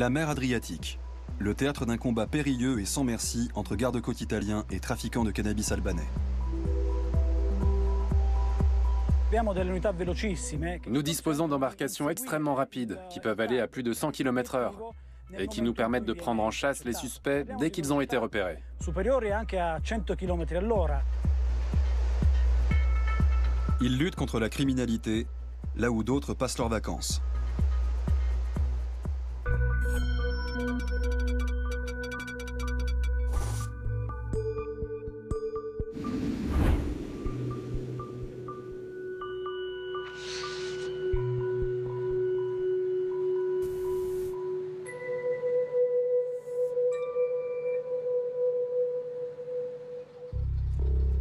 La mer Adriatique, le théâtre d'un combat périlleux et sans merci entre gardes-côtes italiens et trafiquants de cannabis albanais. Nous disposons d'embarcations extrêmement rapides qui peuvent aller à plus de 100 km/h et qui nous permettent de prendre en chasse les suspects dès qu'ils ont été repérés. Ils luttent contre la criminalité, là où d'autres passent leurs vacances.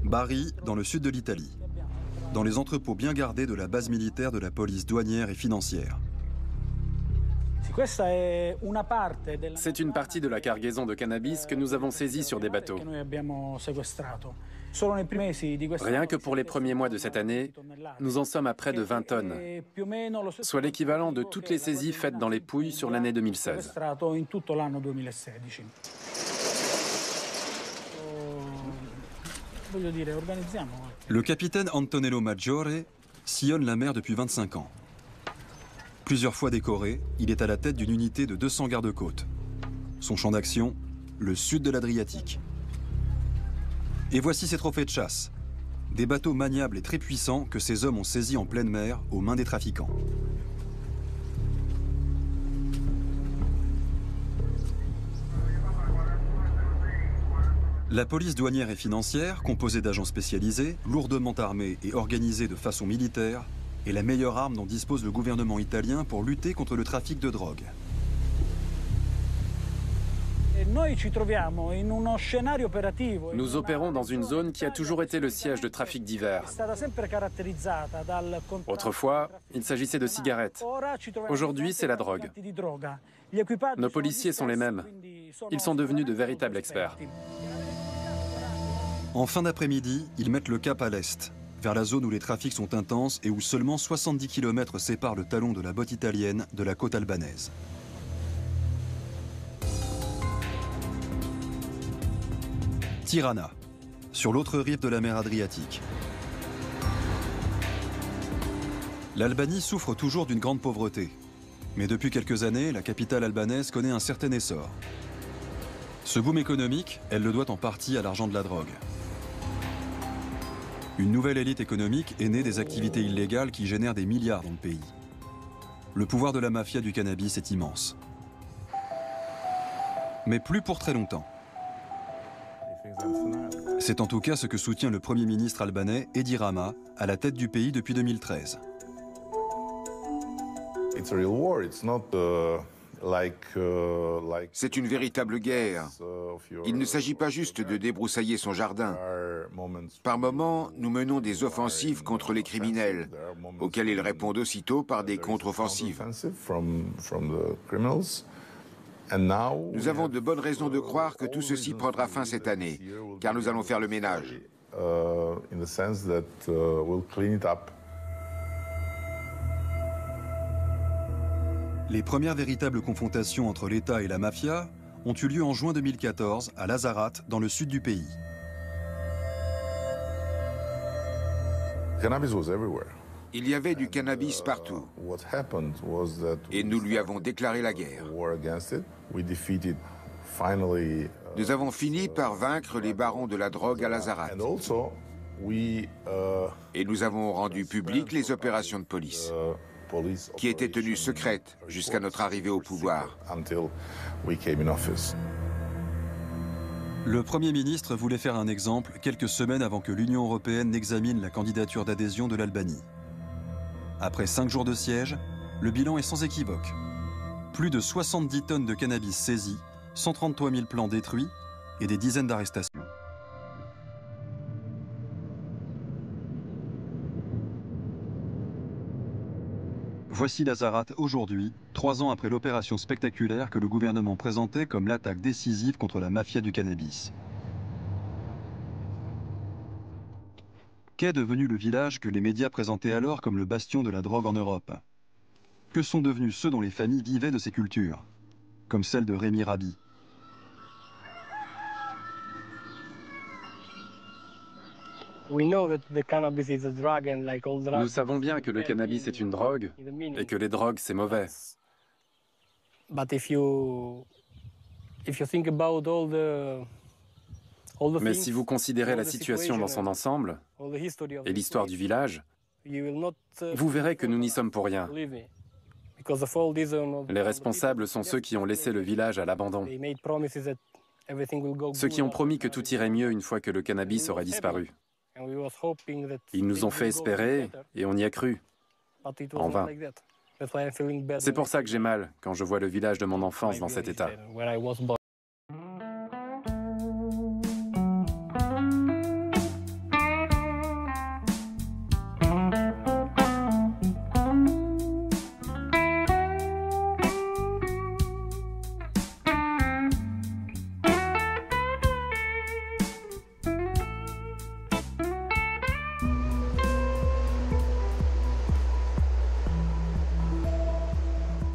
Bari, dans le sud de l'Italie, dans les entrepôts bien gardés de la base militaire de la police douanière et financière. C'est une partie de la cargaison de cannabis que nous avons saisie sur des bateaux. Rien que pour les premiers mois de cette année, nous en sommes à près de 20 tonnes, soit l'équivalent de toutes les saisies faites dans les Pouilles sur l'année 2016. Le capitaine Antonello Maggiore sillonne la mer depuis 25 ans. Plusieurs fois décoré, il est à la tête d'une unité de 200 gardes-côtes. Son champ d'action, le sud de l'Adriatique. Et voici ses trophées de chasse. Des bateaux maniables et très puissants que ces hommes ont saisis en pleine mer aux mains des trafiquants. La police douanière et financière, composée d'agents spécialisés, lourdement armés et organisés de façon militaire, est la meilleure arme dont dispose le gouvernement italien pour lutter contre le trafic de drogue. Nous opérons dans une zone qui a toujours été le siège de trafic divers. Autrefois, il s'agissait de cigarettes. Aujourd'hui, c'est la drogue. Nos policiers sont les mêmes. Ils sont devenus de véritables experts. En fin d'après-midi, ils mettent le cap à l'est, vers la zone où les trafics sont intenses et où seulement 70 km séparent le talon de la botte italienne de la côte albanaise. Tirana, sur l'autre rive de la mer Adriatique. L'Albanie souffre toujours d'une grande pauvreté. Mais depuis quelques années, la capitale albanaise connaît un certain essor. Ce boom économique, elle le doit en partie à l'argent de la drogue. Une nouvelle élite économique est née des activités illégales qui génèrent des milliards dans le pays. Le pouvoir de la mafia du cannabis est immense. Mais plus pour très longtemps. C'est en tout cas ce que soutient le Premier ministre albanais, Edi Rama, à la tête du pays depuis 2013. C'est une véritable guerre. Il ne s'agit pas juste de débroussailler son jardin. Par moments, nous menons des offensives contre les criminels, auxquels ils répondent aussitôt par des contre-offensives. Nous avons de bonnes raisons de croire que tout ceci prendra fin cette année, car nous allons faire le ménage. Les premières véritables confrontations entre l'État et la mafia ont eu lieu en juin 2014 à Lazarat, dans le sud du pays. Il y avait du cannabis partout, et nous lui avons déclaré la guerre. Nous avons fini par vaincre les barons de la drogue à Lazarat. Et nous avons rendu publiques les opérations de police, qui étaient tenues secrètes jusqu'à notre arrivée au pouvoir. Le Premier ministre voulait faire un exemple quelques semaines avant que l'Union européenne n'examine la candidature d'adhésion de l'Albanie. Après 5 jours de siège, le bilan est sans équivoque. Plus de 70 tonnes de cannabis saisies, 133 000 plants détruits et des dizaines d'arrestations. Voici Lazarat aujourd'hui, 3 ans après l'opération spectaculaire que le gouvernement présentait comme l'attaque décisive contre la mafia du cannabis. Qu'est devenu le village que les médias présentaient alors comme le bastion de la drogue en Europe? Que sont devenus ceux dont les familles vivaient de ces cultures? comme celle de Rémi Rabi. Nous savons bien que le cannabis est une drogue et que les drogues, c'est mauvais. Mais si vous considérez la situation dans son ensemble et l'histoire du village, vous verrez que nous n'y sommes pour rien. Les responsables sont ceux qui ont laissé le village à l'abandon. Ceux qui ont promis que tout irait mieux une fois que le cannabis aurait disparu. Ils nous ont fait espérer et on y a cru. En vain. C'est pour ça que j'ai mal quand je vois le village de mon enfance dans cet état.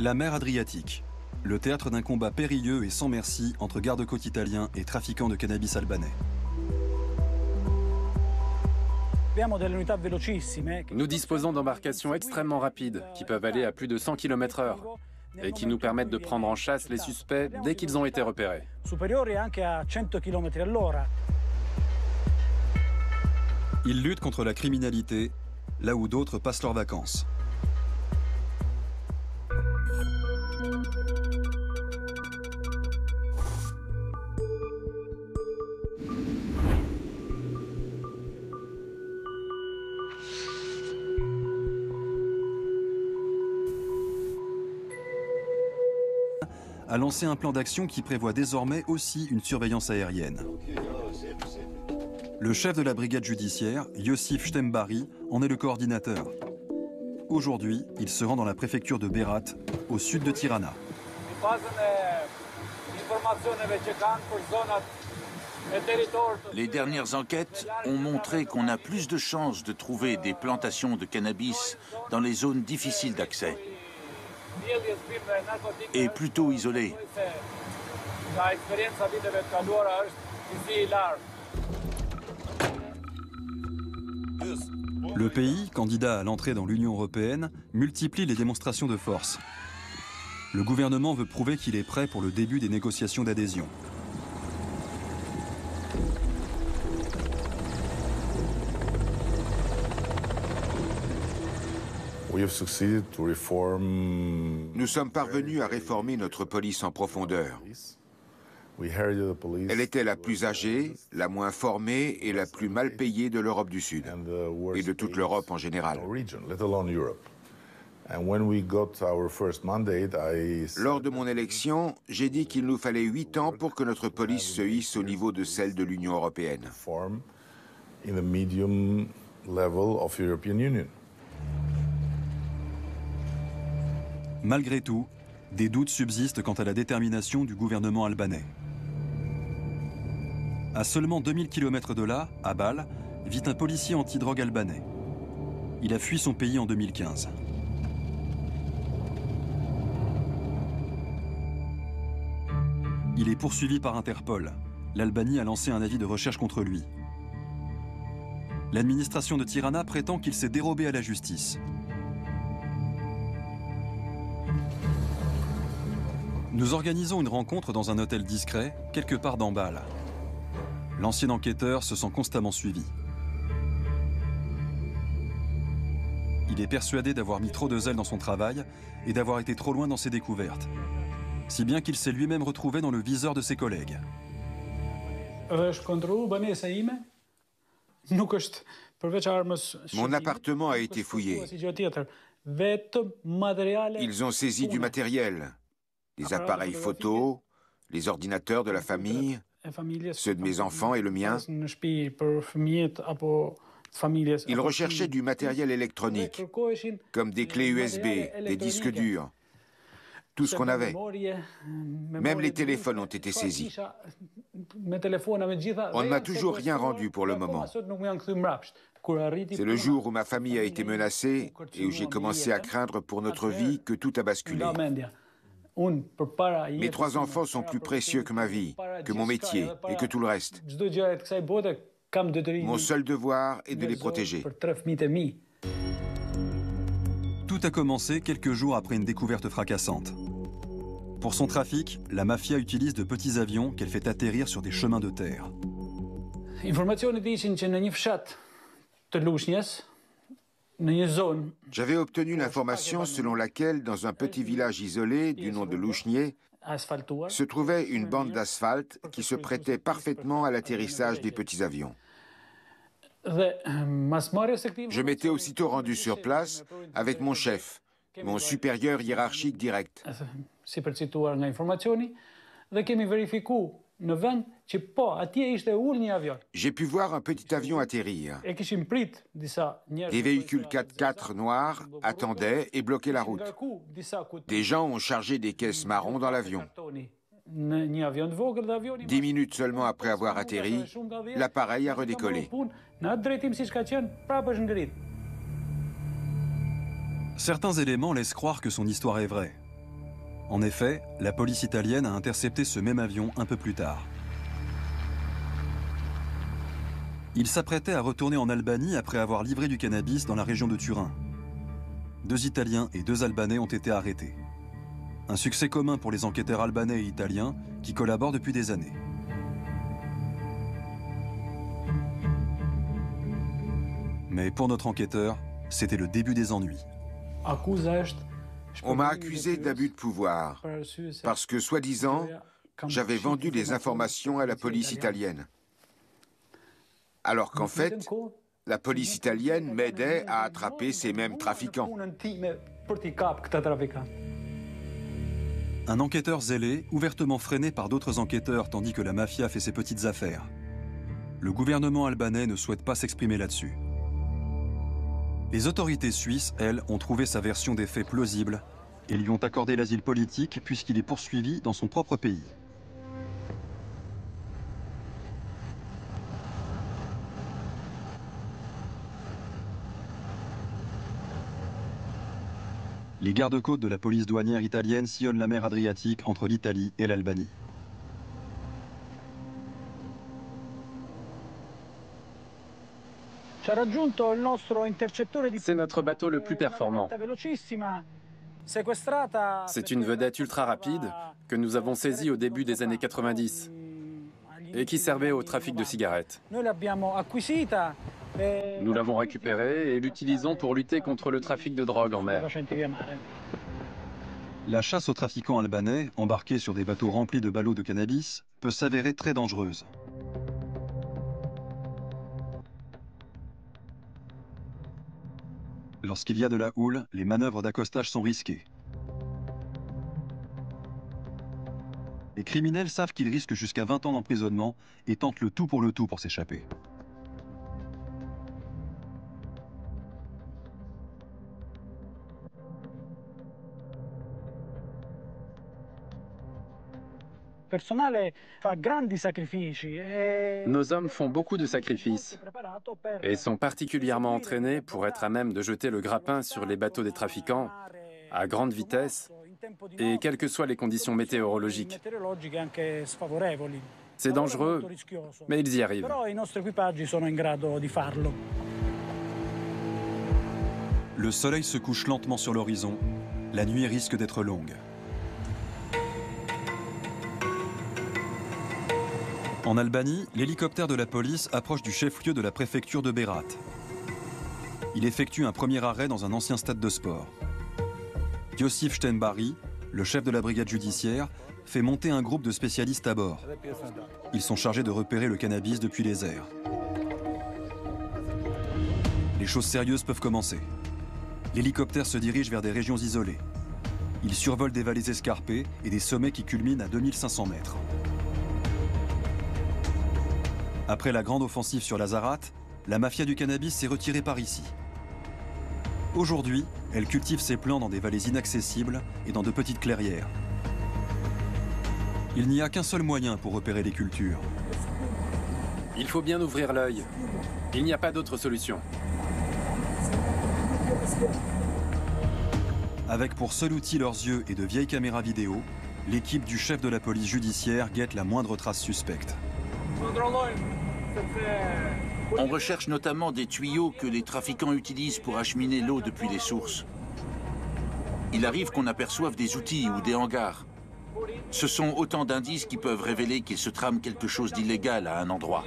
La mer Adriatique, le théâtre d'un combat périlleux et sans merci entre garde-côtes italiens et trafiquants de cannabis albanais. Nous disposons d'embarcations extrêmement rapides qui peuvent aller à plus de 100 km/h et qui nous permettent de prendre en chasse les suspects dès qu'ils ont été repérés. Ils luttent contre la criminalité, là où d'autres passent leurs vacances. A lancé un plan d'action qui prévoit désormais aussi une surveillance aérienne. Le chef de la brigade judiciaire, Yossif Stembari, en est le coordinateur. Aujourd'hui, il se rend dans la préfecture de Berat, au sud de Tirana. Les dernières enquêtes ont montré qu'on a plus de chances de trouver des plantations de cannabis dans les zones difficiles d'accès et plutôt isolées. Le pays, candidat à l'entrée dans l'Union européenne, multiplie les démonstrations de force. Le gouvernement veut prouver qu'il est prêt pour le début des négociations d'adhésion. Nous sommes parvenus à réformer notre police en profondeur. Elle était la plus âgée, la moins formée et la plus mal payée de l'Europe du Sud, et de toute l'Europe en général. Lors de mon élection, j'ai dit qu'il nous fallait 8 ans pour que notre police se hisse au niveau de celle de l'Union européenne. Malgré tout, des doutes subsistent quant à la détermination du gouvernement albanais. À seulement 2000 km de là, à Bâle, vit un policier anti-drogue albanais. Il a fui son pays en 2015. Il est poursuivi par Interpol. L'Albanie a lancé un avis de recherche contre lui. L'administration de Tirana prétend qu'il s'est dérobé à la justice. Nous organisons une rencontre dans un hôtel discret, quelque part dans Bâle. L'ancien enquêteur se sent constamment suivi. Il est persuadé d'avoir mis trop de zèle dans son travail et d'avoir été trop loin dans ses découvertes. Si bien qu'il s'est lui-même retrouvé dans le viseur de ses collègues. Mon appartement a été fouillé. Ils ont saisi du matériel, des appareils photos, les ordinateurs de la famille, ceux de mes enfants et le mien. Ils recherchaient du matériel électronique, comme des clés USB, des disques durs, tout ce qu'on avait. Même les téléphones ont été saisis. On ne m'a toujours rien rendu pour le moment. C'est le jour où ma famille a été menacée et où j'ai commencé à craindre pour notre vie que tout a basculé. Mes 3 enfants sont plus précieux que ma vie, que mon métier et que tout le reste. Mon seul devoir est de les protéger. Tout a commencé quelques jours après une découverte fracassante. Pour son trafic, la mafia utilise de petits avions qu'elle fait atterrir sur des chemins de terre. J'avais obtenu l'information selon laquelle, dans un petit village isolé du nom de Louchnier, se trouvait une bande d'asphalte qui se prêtait parfaitement à l'atterrissage des petits avions. Je m'étais aussitôt rendu sur place avec mon chef, mon supérieur hiérarchique direct. J'ai pu voir un petit avion atterrir. Des véhicules 4x4 noirs attendaient et bloquaient la route. Des gens ont chargé des caisses marron dans l'avion. 10 minutes seulement après avoir atterri, l'appareil a redécollé. Certains éléments laissent croire que son histoire est vraie. En effet, la police italienne a intercepté ce même avion un peu plus tard. Il s'apprêtait à retourner en Albanie après avoir livré du cannabis dans la région de Turin. 2 Italiens et 2 Albanais ont été arrêtés. Un succès commun pour les enquêteurs albanais et italiens qui collaborent depuis des années. Mais pour notre enquêteur, c'était le début des ennuis. On m'a accusé d'abus de pouvoir parce que, soi-disant, j'avais vendu des informations à la police italienne. Alors qu'en fait, la police italienne m'aidait à attraper ces mêmes trafiquants. Un enquêteur zélé, ouvertement freiné par d'autres enquêteurs tandis que la mafia fait ses petites affaires. Le gouvernement albanais ne souhaite pas s'exprimer là-dessus. Les autorités suisses, elles, ont trouvé sa version des faits plausible et lui ont accordé l'asile politique puisqu'il est poursuivi dans son propre pays. Les gardes-côtes de la police douanière italienne sillonnent la mer Adriatique entre l'Italie et l'Albanie. C'est notre bateau le plus performant. C'est une vedette ultra rapide que nous avons saisie au début des années 90 et qui servait au trafic de cigarettes. Nous l'avons récupérée et l'utilisons pour lutter contre le trafic de drogue en mer. La chasse aux trafiquants albanais, embarqués sur des bateaux remplis de ballots de cannabis, peut s'avérer très dangereuse. Lorsqu'il y a de la houle, les manœuvres d'accostage sont risquées. Les criminels savent qu'ils risquent jusqu'à 20 ans d'emprisonnement et tentent le tout pour s'échapper. Nos hommes font beaucoup de sacrifices et sont particulièrement entraînés pour être à même de jeter le grappin sur les bateaux des trafiquants à grande vitesse et quelles que soient les conditions météorologiques. C'est dangereux, mais ils y arrivent. Le soleil se couche lentement sur l'horizon. La nuit risque d'être longue. En Albanie, l'hélicoptère de la police approche du chef-lieu de la préfecture de Berat. Il effectue un premier arrêt dans un ancien stade de sport. Josif Stenbari, le chef de la brigade judiciaire, fait monter un groupe de spécialistes à bord. Ils sont chargés de repérer le cannabis depuis les airs. Les choses sérieuses peuvent commencer. L'hélicoptère se dirige vers des régions isolées. Il survole des vallées escarpées et des sommets qui culminent à 2500 mètres. Après la grande offensive sur Lazarat, la mafia du cannabis s'est retirée par ici. Aujourd'hui, elle cultive ses plants dans des vallées inaccessibles et dans de petites clairières. Il n'y a qu'un seul moyen pour repérer les cultures. Il faut bien ouvrir l'œil. Il n'y a pas d'autre solution. Avec pour seul outil leurs yeux et de vieilles caméras vidéo, l'équipe du chef de la police judiciaire guette la moindre trace suspecte. On recherche notamment des tuyaux que les trafiquants utilisent pour acheminer l'eau depuis les sources. Il arrive qu'on aperçoive des outils ou des hangars. Ce sont autant d'indices qui peuvent révéler qu'il se trame quelque chose d'illégal à un endroit.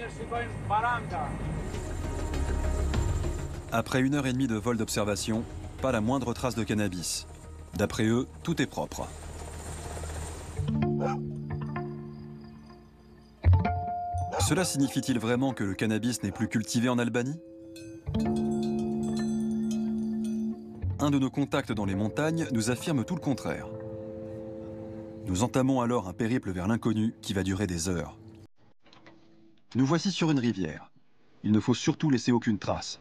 Après 1h30 de vol d'observation, pas la moindre trace de cannabis. D'après eux, tout est propre. Cela signifie-t-il vraiment que le cannabis n'est plus cultivé en Albanie? Un de nos contacts dans les montagnes nous affirme tout le contraire. Nous entamons alors un périple vers l'inconnu qui va durer des heures. Nous voici sur une rivière. Il ne faut surtout laisser aucune trace.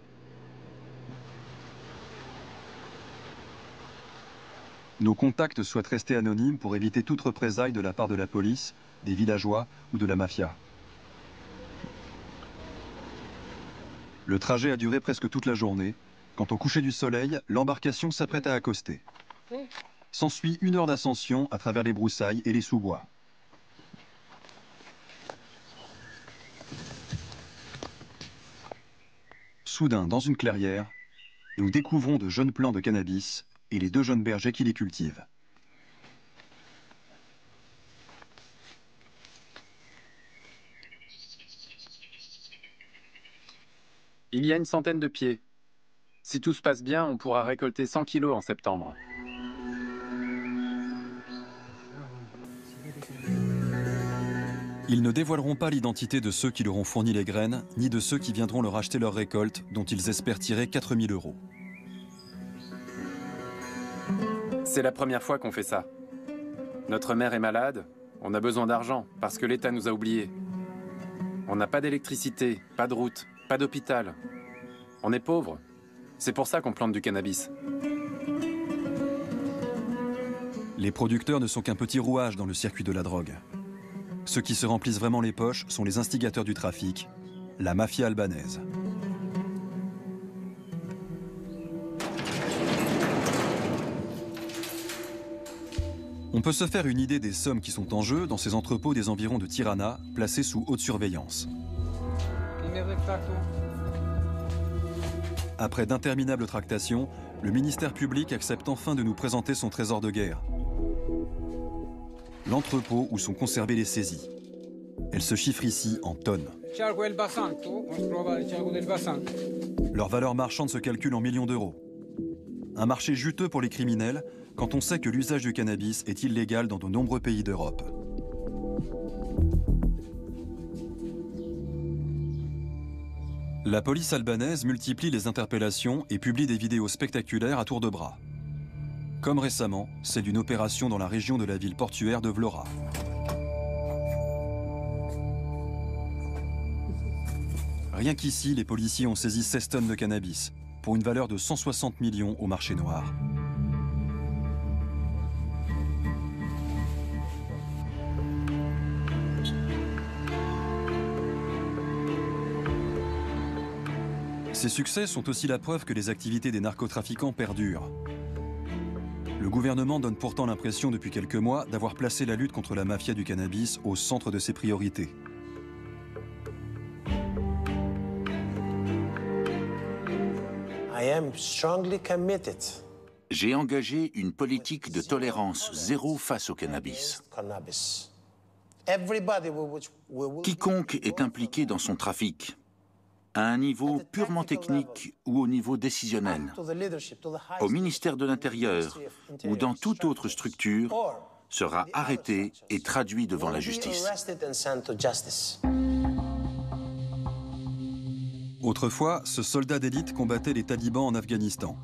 Nos contacts souhaitent rester anonymes pour éviter toute représaille de la part de la police, des villageois ou de la mafia. Le trajet a duré presque toute la journée. Quand au coucher du soleil, l'embarcation s'apprête à accoster. S'ensuit 1 heure d'ascension à travers les broussailles et les sous-bois. Soudain, dans une clairière, nous découvrons de jeunes plants de cannabis et les 2 jeunes bergers qui les cultivent. Il y a une centaine de pieds. Si tout se passe bien, on pourra récolter 100 kilos en septembre. Ils ne dévoileront pas l'identité de ceux qui leur ont fourni les graines, ni de ceux qui viendront leur acheter leur récolte, dont ils espèrent tirer 4 000 €. C'est la première fois qu'on fait ça. Notre mère est malade, on a besoin d'argent, parce que l'État nous a oubliés. On n'a pas d'électricité, pas de route, pas d'hôpital. On est pauvres. C'est pour ça qu'on plante du cannabis. Les producteurs ne sont qu'un petit rouage dans le circuit de la drogue. Ceux qui se remplissent vraiment les poches sont les instigateurs du trafic, la mafia albanaise. On peut se faire une idée des sommes qui sont en jeu dans ces entrepôts des environs de Tirana, placés sous haute surveillance. Après d'interminables tractations, le ministère public accepte enfin de nous présenter son trésor de guerre. L'entrepôt où sont conservées les saisies. Elles se chiffrent ici en tonnes. Leur valeur marchande se calcule en millions d'euros. Un marché juteux pour les criminels quand on sait que l'usage du cannabis est illégal dans de nombreux pays d'Europe. La police albanaise multiplie les interpellations et publie des vidéos spectaculaires à tour de bras. Comme récemment, celle d'une opération dans la région de la ville portuaire de Vlora. Rien qu'ici, les policiers ont saisi 16 tonnes de cannabis, pour une valeur de 160 millions au marché noir. Ces succès sont aussi la preuve que les activités des narcotrafiquants perdurent. Le gouvernement donne pourtant l'impression depuis quelques mois d'avoir placé la lutte contre la mafia du cannabis au centre de ses priorités. J'ai engagé une politique de tolérance zéro face au cannabis. Quiconque est impliqué dans son trafic, à un niveau purement technique ou au niveau décisionnel, au ministère de l'Intérieur ou dans toute autre structure, sera arrêté et traduit devant la justice. Autrefois, ce soldat d'élite combattait les talibans en Afghanistan.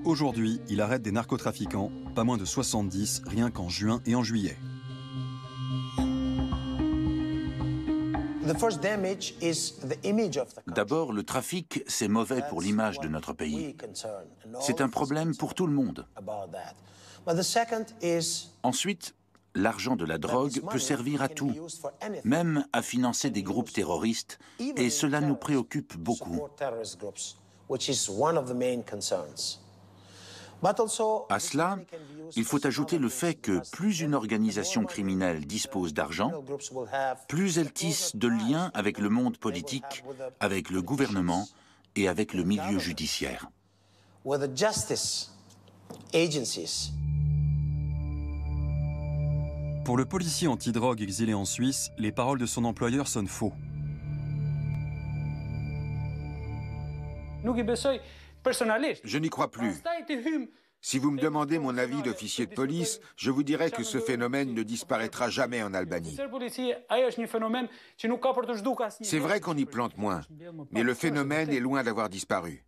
Aujourd'hui, il arrête des narcotrafiquants, pas moins de 70, rien qu'en juin et en juillet. D'abord, le trafic, c'est mauvais pour l'image de notre pays. C'est un problème pour tout le monde. Ensuite, l'argent de la drogue peut servir à tout, même à financer des groupes terroristes, et cela nous préoccupe beaucoup. À cela, il faut ajouter le fait que plus une organisation criminelle dispose d'argent, plus elle tisse de liens avec le monde politique, avec le gouvernement et avec le milieu judiciaire. Pour le policier antidrogue exilé en Suisse, les paroles de son employeur sonnent faux. Je n'y crois plus. Si vous me demandez mon avis d'officier de police, je vous dirais que ce phénomène ne disparaîtra jamais en Albanie. C'est vrai qu'on y plante moins, mais le phénomène est loin d'avoir disparu.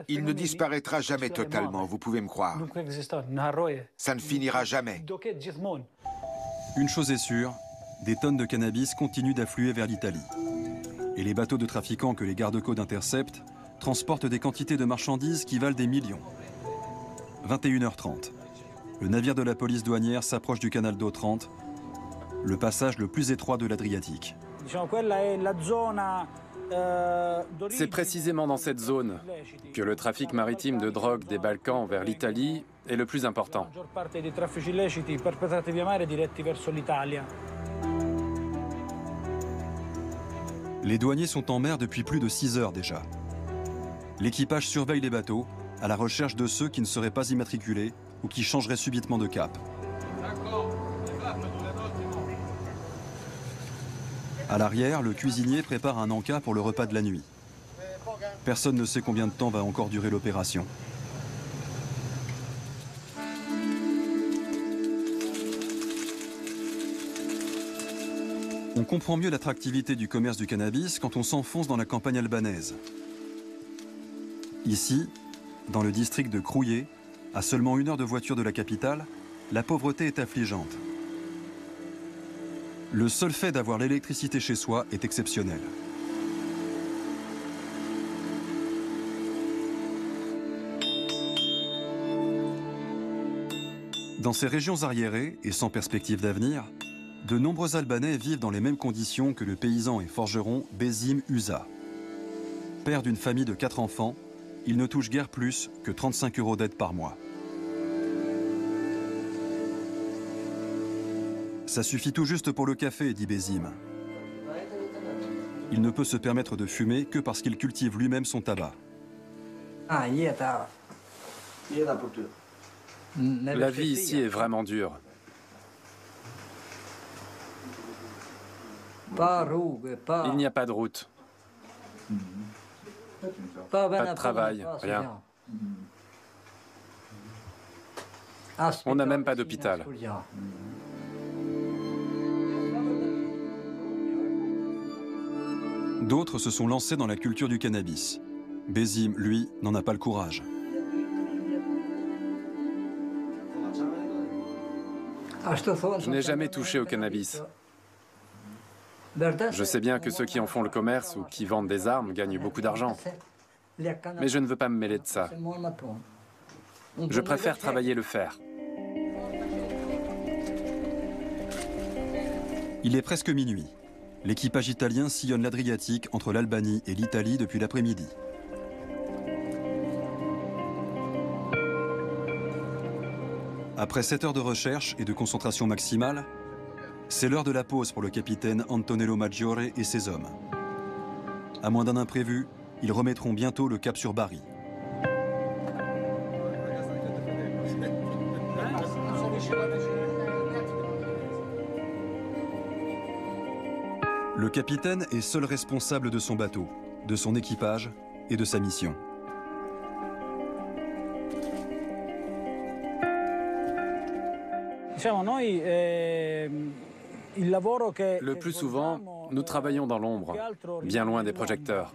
Il ne disparaîtra jamais totalement, vous pouvez me croire. Ça ne finira jamais. Une chose est sûre, des tonnes de cannabis continuent d'affluer vers l'Italie. Et les bateaux de trafiquants que les gardes-côtes interceptent transportent des quantités de marchandises qui valent des millions. 21h30. Le navire de la police douanière s'approche du canal d'eau 30, le passage le plus étroit de l'Adriatique. C'est précisément dans cette zone que le trafic maritime de drogue des Balkans vers l'Italie est le plus important. Les douaniers sont en mer depuis plus de 6 heures déjà. L'équipage surveille les bateaux à la recherche de ceux qui ne seraient pas immatriculés ou qui changeraient subitement de cap. À l'arrière, le cuisinier prépare un encas pour le repas de la nuit. Personne ne sait combien de temps va encore durer l'opération. On comprend mieux l'attractivité du commerce du cannabis quand on s'enfonce dans la campagne albanaise. Ici, dans le district de Krouye, à seulement 1 heure de voiture de la capitale, la pauvreté est affligeante. Le seul fait d'avoir l'électricité chez soi est exceptionnel. Dans ces régions arriérées et sans perspective d'avenir, de nombreux Albanais vivent dans les mêmes conditions que le paysan et forgeron Besim Usa. Père d'une famille de 4 enfants, il ne touche guère plus que 35 € d'aide par mois. Ça suffit tout juste pour le café, dit Besim. Il ne peut se permettre de fumer que parce qu'il cultive lui-même son tabac. La vie ici est vraiment dure. Il n'y a pas de route. Pas de travail, rien. On n'a même pas d'hôpital. D'autres se sont lancés dans la culture du cannabis. Besim, lui, n'en a pas le courage. Je n'ai jamais touché au cannabis. Je sais bien que ceux qui en font le commerce ou qui vendent des armes gagnent beaucoup d'argent. Mais je ne veux pas me mêler de ça. Je préfère travailler le fer. Il est presque minuit. L'équipage italien sillonne l'Adriatique entre l'Albanie et l'Italie depuis l'après-midi. Après 7 heures de recherche et de concentration maximale, c'est l'heure de la pause pour le capitaine Antonello Maggiore et ses hommes. À moins d'un imprévu, ils remettront bientôt le cap sur Bari. Le capitaine est seul responsable de son bateau, de son équipage et de sa mission. Le plus souvent, nous travaillons dans l'ombre, bien loin des projecteurs.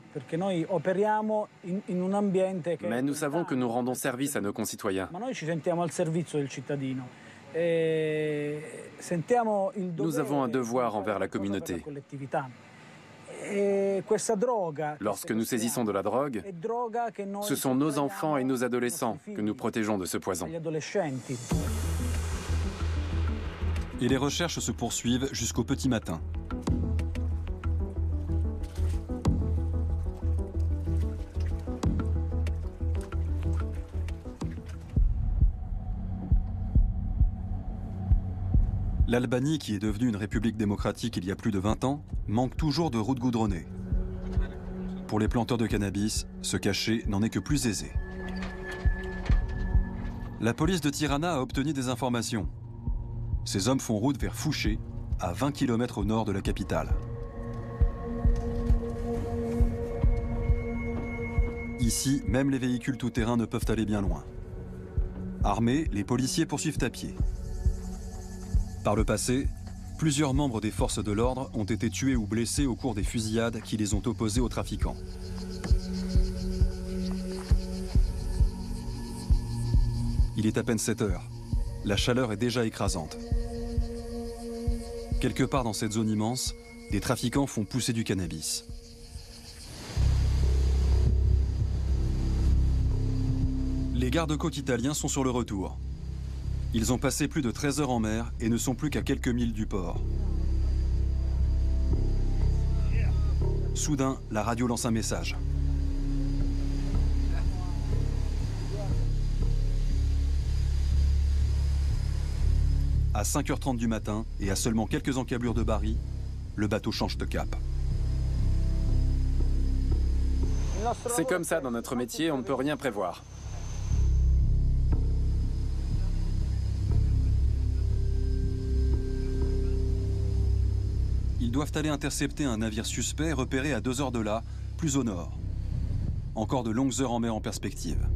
Mais nous savons que nous rendons service à nos concitoyens. Nous avons un devoir envers la communauté. Lorsque nous saisissons de la drogue, ce sont nos enfants et nos adolescents que nous protégeons de ce poison. Et les recherches se poursuivent jusqu'au petit matin. L'Albanie, qui est devenue une république démocratique il y a plus de 20 ans, manque toujours de routes goudronnées. Pour les planteurs de cannabis, se cacher n'en est que plus aisé. La police de Tirana a obtenu des informations. Ces hommes font route vers Fouché, à 20 km au nord de la capitale. Ici, même les véhicules tout-terrain ne peuvent aller bien loin. Armés, les policiers poursuivent à pied. Par le passé, plusieurs membres des forces de l'ordre ont été tués ou blessés au cours des fusillades qui les ont opposés aux trafiquants. Il est à peine 7 heures. La chaleur est déjà écrasante. Quelque part dans cette zone immense, des trafiquants font pousser du cannabis. Les gardes-côtes italiens sont sur le retour. Ils ont passé plus de 13 heures en mer et ne sont plus qu'à quelques milles du port. Soudain, la radio lance un message. À 5h30 du matin et à seulement quelques encablures de Bari, le bateau change de cap. C'est comme ça dans notre métier, on ne peut rien prévoir. Ils doivent aller intercepter un navire suspect repéré à 2 heures de là, plus au nord. Encore de longues heures en mer en perspective.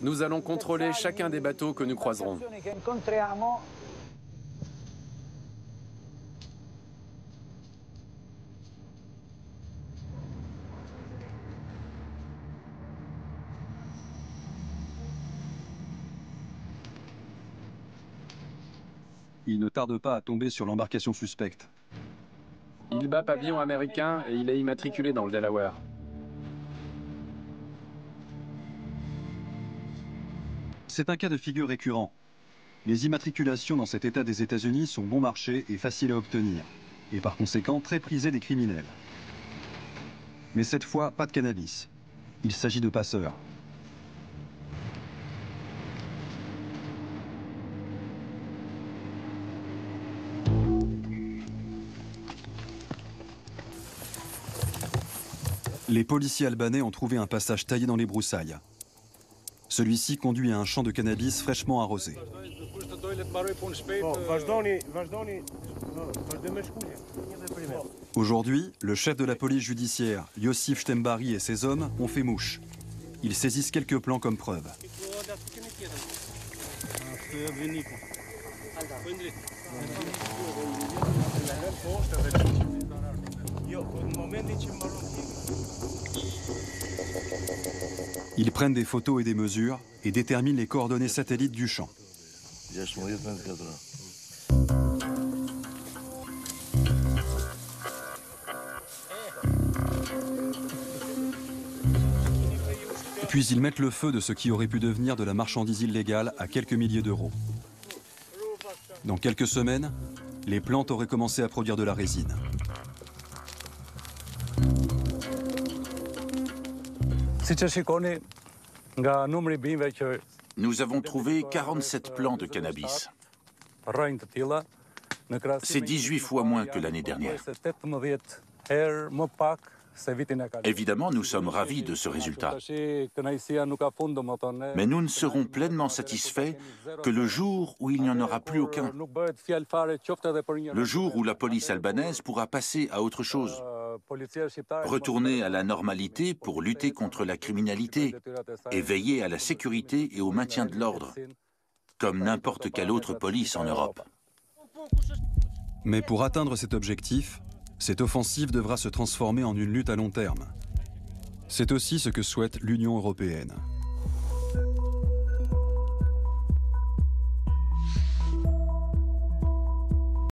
Nous allons contrôler chacun des bateaux que nous croiserons. Il ne tarde pas à tomber sur l'embarcation suspecte. Il bat pavillon américain et il est immatriculé dans le Delaware. C'est un cas de figure récurrent. Les immatriculations dans cet état des États-Unis sont bon marché et faciles à obtenir, et par conséquent très prisées des criminels. Mais cette fois, pas de cannabis. Il s'agit de passeurs. Les policiers albanais ont trouvé un passage taillé dans les broussailles. Celui-ci conduit à un champ de cannabis fraîchement arrosé. Aujourd'hui, le chef de la police judiciaire, Yosif Stembari, et ses hommes ont fait mouche. Ils saisissent quelques plans comme preuve. Ils prennent des photos et des mesures et déterminent les coordonnées satellites du champ. Puis ils mettent le feu de ce qui aurait pu devenir de la marchandise illégale à quelques milliers d'euros. Dans quelques semaines, les plantes auraient commencé à produire de la résine. Nous avons trouvé 47 plants de cannabis. C'est 18 fois moins que l'année dernière. Évidemment, nous sommes ravis de ce résultat. Mais nous ne serons pleinement satisfaits que le jour où il n'y en aura plus aucun. Le jour où la police albanaise pourra passer à autre chose. Retourner à la normalité pour lutter contre la criminalité et veiller à la sécurité et au maintien de l'ordre, comme n'importe quelle autre police en Europe. Mais pour atteindre cet objectif, cette offensive devra se transformer en une lutte à long terme. C'est aussi ce que souhaite l'Union européenne.